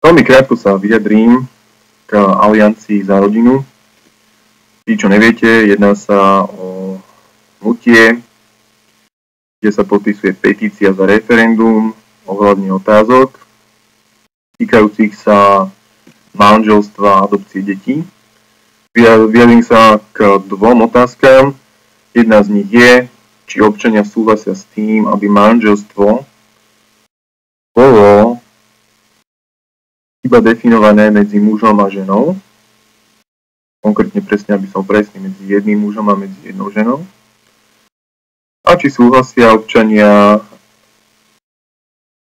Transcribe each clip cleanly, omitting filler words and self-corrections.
Veľmi krátko sa vyjadrím k Aliancii za rodinu. Tí, čo neviete, jedná sa o hnutie, kde sa podpisuje petícia za referendum ohľadne otázok týkajúcich sa manželstva a adopcie detí. Vyjadrím sa k dvom otázkam. Jedna z nich je, či občania súhlasia s tým, aby manželstvo bolo iba definované medzi mužom a ženou. Konkrétne presne, aby som presný, medzi jedným mužom a medzi jednou ženou. A či súhlasia občania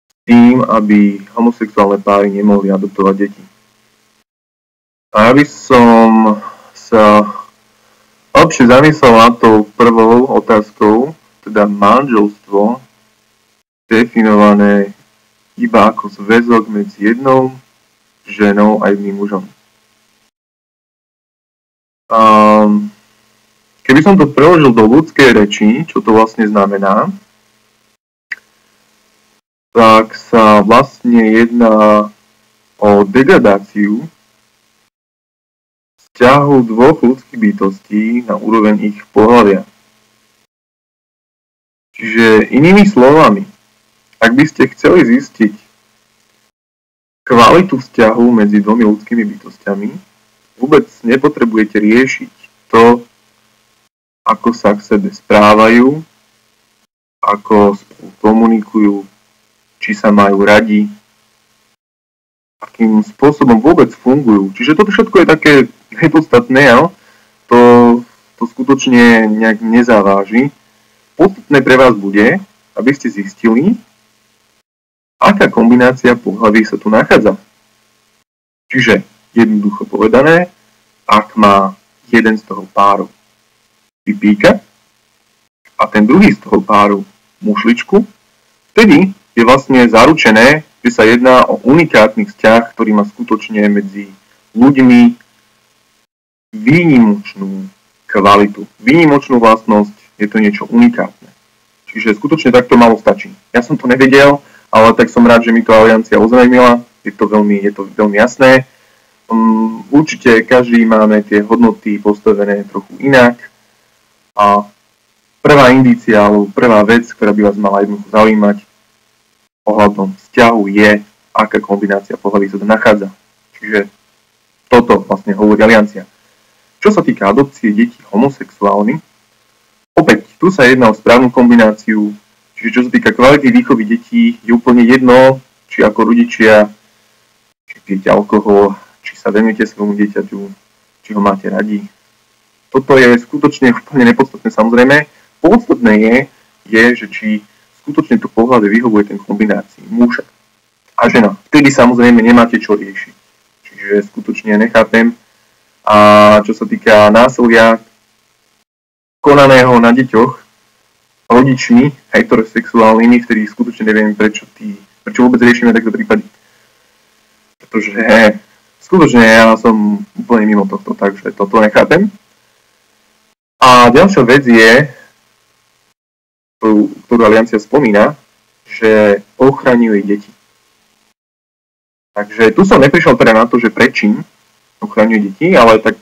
s tým, aby homosexuálne páry nemohli adoptovať deti. A ja by som sa lepšie zamyslel nad tou prvou otázkou, teda manželstvo definované iba ako zväzok medzi jednou ženou a jedným mužom. Keby som to preložil do ľudskej reči, čo to vlastne znamená, tak sa vlastne jedná o degradáciu vzťahu dvoch ľudských bytostí na úroveň ich pohlavia. Čiže inými slovami, ak by ste chceli zistiť kvalitu vzťahu medzi dvomi ľudskými bytostiami, vôbec nepotrebujete riešiť to, ako sa k sebe správajú, ako spolu komunikujú, či sa majú radi, akým spôsobom vôbec fungujú. Čiže toto všetko je také nepodstatné, to skutočne nejak nezaváži. Podstatné pre vás bude, aby ste zistili, aká kombinácia pohlaví sa tu nachádza. Čiže, jednoducho povedané, ak má jeden z toho páru pipíka a ten druhý z toho páru mušličku, vtedy je vlastne zaručené, že sa jedná o unikátny vzťah, ktorý má skutočne medzi ľuďmi výnimočnú kvalitu, výnimočnú vlastnosť, je to niečo unikátne. Čiže skutočne takto malo stačí. Ja som to nevedel, ale tak som rád, že mi to Aliancia ozrejmila, je to veľmi jasné. Určite každý máme tie hodnoty postavené trochu inak a prvá indícia alebo prvá vec, ktorá by vás mala jednoducho zaujímať ohľadom vzťahu je, aká kombinácia pohlaví sa tu nachádza. Čiže toto vlastne hovorí Aliancia. Čo sa týka adopcie detí homosexuálnych, opäť tu sa jedná o správnu kombináciu. Čiže čo sa týka kvality výchovy detí, je úplne jedno, či ako rodičia, či pijete alkohol, či sa venujete svojmu dieťaťu, či ho máte radi. Toto je skutočne úplne nepodstatné samozrejme. Podstatné je, že či skutočne to pohľade vyhovuje ten kombinácii muža a žena. Vtedy samozrejme nemáte čo riešiť. Čiže skutočne nechápem. A čo sa týka násilia konaného na deťoch, rodičmi heterosexuálnymi, vtedy skutočne neviem, prečo vôbec riešime takto prípady. Pretože skutočne ja som úplne mimo tohto, takže toto nechápem. A ďalšia vec je, ktorú Aliancia spomína, že ochraňuje deti. Takže tu som neprišiel teda na to, že prečím ochraňuje deti, ale tak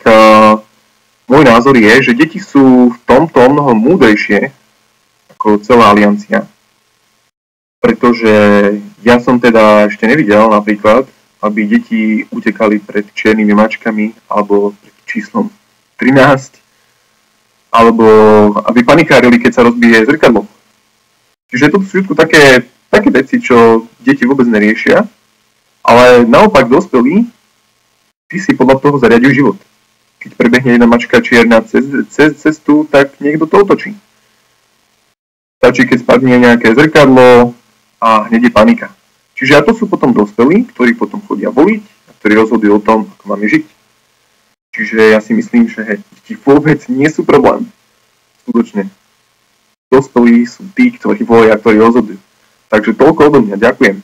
môj názor je, že deti sú v tomto mnoho múdrejšie ako celá Aliancia. Pretože ja som teda ešte nevidel napríklad, aby deti utekali pred čiernymi mačkami alebo pred číslom 13, alebo aby panikárili, keď sa rozbije zrkadlo. Čiže to sú všetko také veci, čo deti vôbec neriešia, ale naopak dospelí, tí si podľa toho zariadujú život. Keď prebehne jedna mačka čierna cez cestu, tak niekto to otočí. Stačí, keď spadne nejaké zrkadlo a hneď je panika. Čiže a to sú potom dospelí, ktorí potom chodia voliť a ktorí rozhodujú o tom, ako máme žiť. Čiže ja si myslím, že deti vôbec nie sú problém. Skutočne. Dospelí sú tí, ktorí volia, ktorí rozhodujú. Takže toľko odo mňa. Ďakujem.